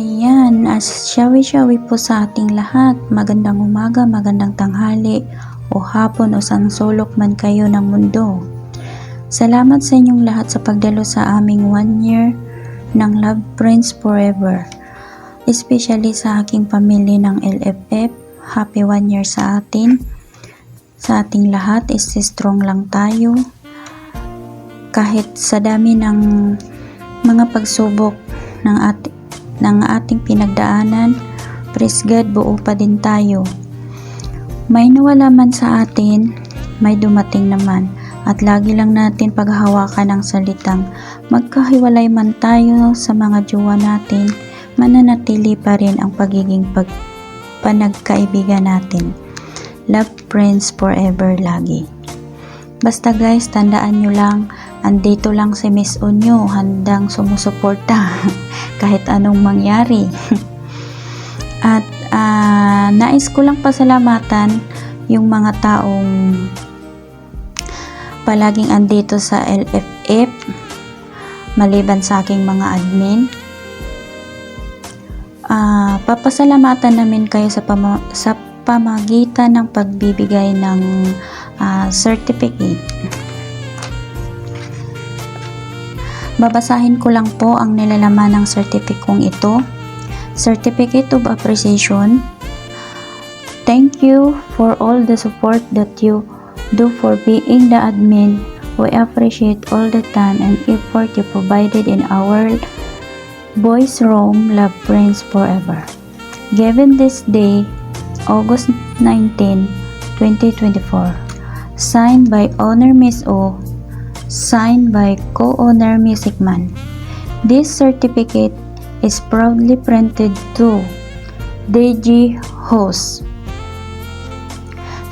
Ayan, shawi-shawi po sa ating lahat. Magandang umaga, magandang tanghali, o hapon o sang sulok man kayo ng mundo. Salamat sa inyong lahat sa pagdalo sa aming 1 year ng Love Friends Forever. Especially sa aking pamilya ng LFF. Happy 1 year sa atin. Sa ating lahat, strong lang tayo. Kahit sa dami ng mga pagsubok ng ating pinagdaanan, praise God, buo pa din tayo. May nawala man sa atin, may dumating naman, at lagi lang natin paghahawakan ng salitang magkahiwalay man tayo sa mga jowa natin, mananatili pa rin ang pagiging panagkaibigan natin. Love friends forever lagi. Basta guys, tandaan nyo lang, andito lang si Miss Onyo, handang sumusuporta kahit anong mangyari. At nais ko lang pasalamatan yung mga taong palaging andito sa LFF, maliban sa aking mga admin. Papasalamatan namin kayo sa pamagitan ng pagbibigay ng certificate. Babasahin ko lang po ang nilalaman ng certificate ito. Certificate of Appreciation. Thank you for all the support that you do for being the admin. We appreciate all the time and effort you provided in our boys room. Love friends forever. Given this day, August 19, 2024. Signed by Owner Miss O. Signed by Co-Owner Music Man. This certificate is proudly printed to DG Host.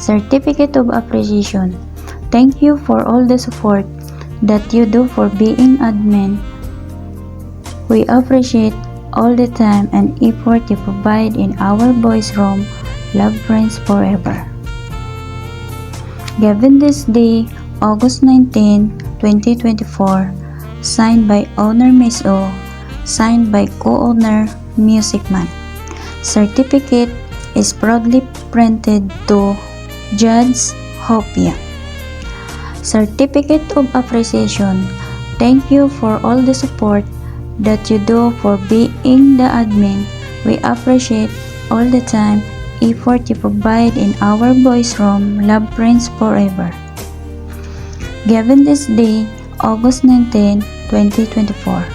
Certificate of Appreciation. Thank you for all the support that you do for being admin. We appreciate all the time and effort you provide in our boys room. Love friends forever. Given this day, August 19, 2024, signed by Owner Miss O, signed by Co-Owner Music Man. Certificate is proudly printed to Judge Hopia. Certificate of Appreciation. Thank you for all the support that you do for being the admin. We appreciate all the time, effort you provide in our boys room. Love friends forever. Given this day, August 19, 2024,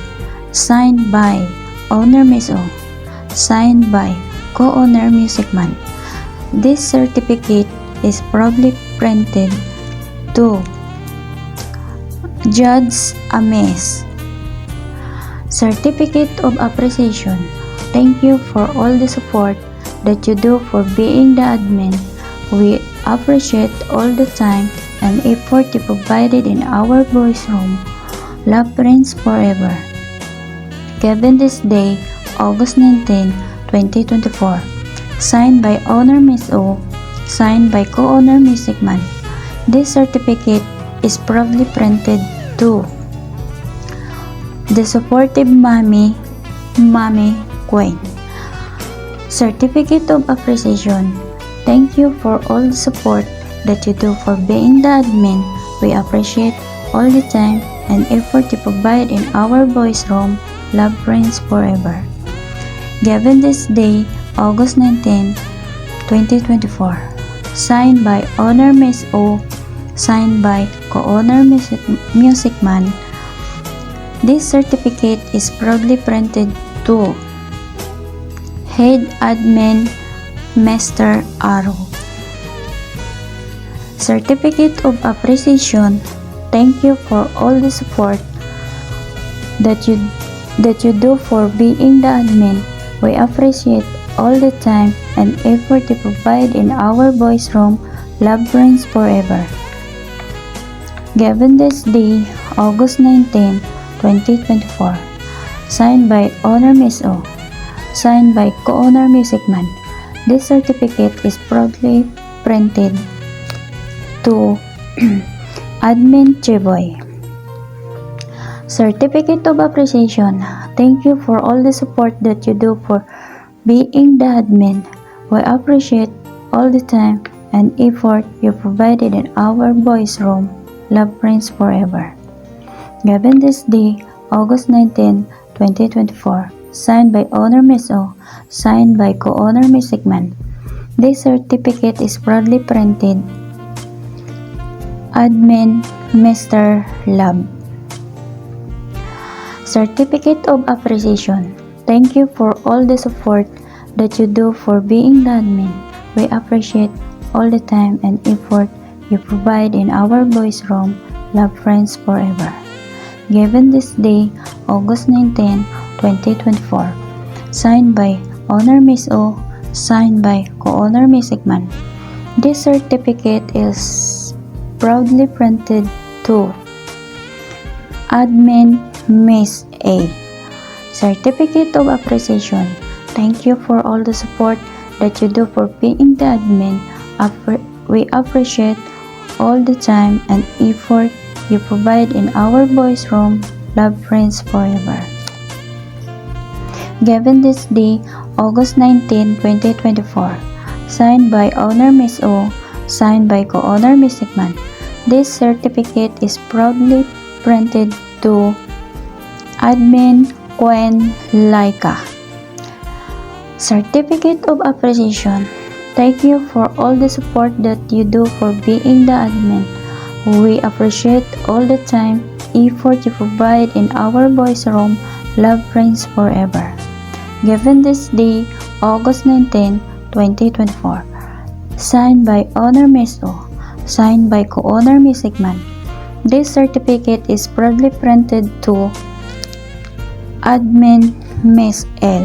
signed by Owner Miss O, signed by Co-Owner Music Man. This certificate is proudly printed to Judge Ames. Certificate of Appreciation. Thank you for all the support that you do for being the admin. We appreciate all the time and effort you provided in our boys room. Love friends forever. Given this day, August 19, 2024, signed by Owner Miss O, signed by Co-Owner Music Man. This certificate is proudly printed to the supportive Mommy Queen. Certificate of Appreciation. Thank you for all the support that you do for being the admin. We appreciate all the time and effort you provide in our boys room. Love friends forever. Given this day, August 19, 2024, signed by Owner Miss O, signed by Co-Owner Music Man. This certificate is proudly printed to Head Admin Master Arrow. Certificate of Appreciation. Thank you for all the support that you do for being the admin. We appreciate all the time and effort you provide in our boys room. Love friends forever. Given this day, August 19, 2024, signed by Owner Miss O, signed by Co-Owner Music Man. This certificate is proudly printed to Admin Cheboy. Certificate of Appreciation. Thank you for all the support that you do for being the admin. We appreciate all the time and effort you provided in our boys' room. Love, friends forever. Given this day, August 19, 2024. Signed by Owner Miss O. Signed by Co-Owner Miss Sigman. This certificate is proudly printed. Admin Mr. Love. Certificate of Appreciation. Thank you for all the support that you do for being the admin. We appreciate all the time and effort you provide in our boys' room. Love, friends forever. Given this day, August 19, 2024. Signed by Owner Miss O. Signed by Co-Owner Miss Sigman. This certificate is proudly printed to Admin Miss A. Certificate of Appreciation. Thank you for all the support that you do for being the admin. We appreciate all the time and effort you provide in our boys' room. Love, friends forever. Given this day, August 19, 2024. Signed by Owner Miss O. Signed by Co-Owner Miss Sigman. This certificate is proudly printed to Admin Gwen Laika. Certificate of Appreciation. Thank you for all the support that you do for being the admin. We appreciate all the time, effort you provide in our boys' room. Love, friends forever. Given this day, August 19, 2024. Signed by Owner Miss O. Signed by Co-Owner Miss Sigman. This certificate is proudly printed to Admin Miss L.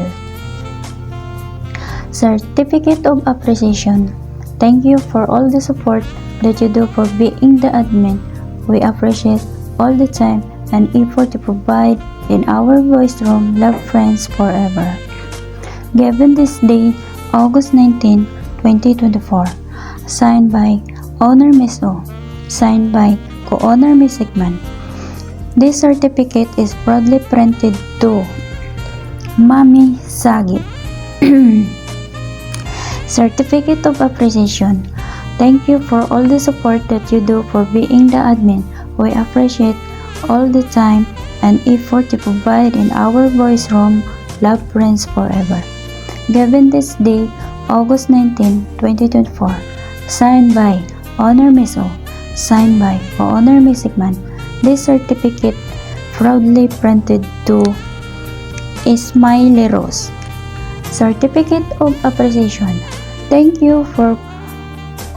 Certificate of Appreciation. Thank you for all the support that you do for being the admin. We appreciate all the time and effort you provide in our boys' room. Love, friends forever. Given this day, August 19, 2024. Signed by Owner Miss O. Signed by Co-Owner Miss Sigman. This certificate is proudly printed to Mami Sagi. Certificate of Appreciation. Thank you for all the support that you do for being the admin. We appreciate all the time and effort you provide in our boys' room. Love, friends forever. Given this day, August 19, 2024. Signed by Owner Miss O. Signed by Co-Owner Miss Sigman. This certificate proudly printed to Ismaile Rose. Certificate of Appreciation. Thank you for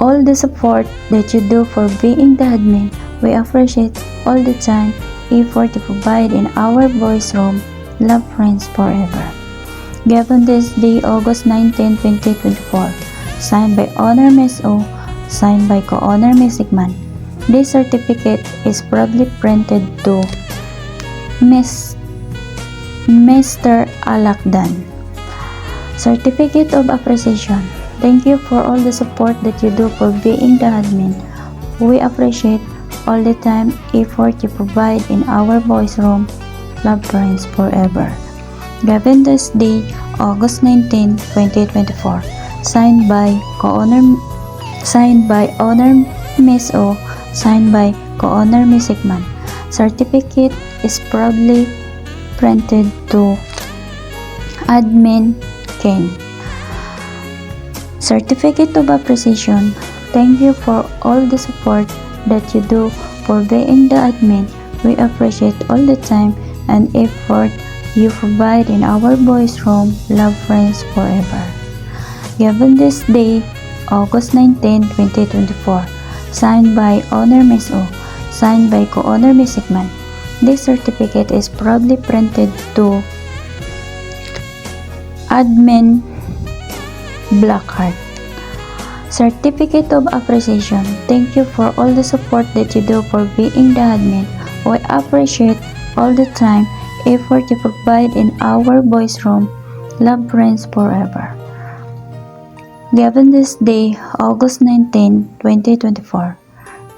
all the support that you do for being the admin. We appreciate all the time, effort you provide in our boys' room. Love, friends forever. Given this day, August 19, 2024. Signed by Owner Miss O. Signed by Co-Owner Miss Sigman. This certificate is proudly printed to Mr. Alakdan. Certificate of Appreciation. Thank you for all the support that you do for being the admin. We appreciate all the time, effort you provide in our boys' room. Love, friends forever. Given this day, August 19, 2024. Signed by Owner Miss O. Signed by Co-Owner Miss Sigman. Certificate is proudly printed to Admin Ken. Certificate of Appreciation. Thank you for all the support that you do for being the admin. We appreciate all the time and effort you provide in our boys' room. Love, friends forever. Given this day, August 19, 2024. Signed by Owner Miss O. Signed by Co-Owner Miss Sigman. This certificate is proudly printed to Admin Blackheart. Certificate of Appreciation. Thank you for all the support that you do for being the admin. We appreciate all the time, effort you provide in our boys' room. Love, friends forever. Given this day, August 19, 2024.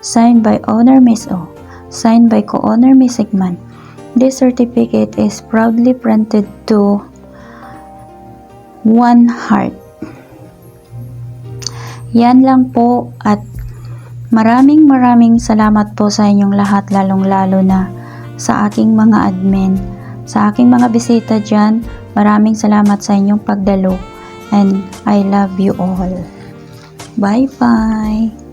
Signed by Owner Miss O. Signed by Co-Owner Miss Sigman. This certificate is proudly printed to 1 heart. Yan lang po at maraming salamat po sa inyong lahat, lalong-lalo na sa aking mga admin, sa aking mga bisita dyan. Maraming salamat sa inyong pagdalo and I love you all. Bye-bye!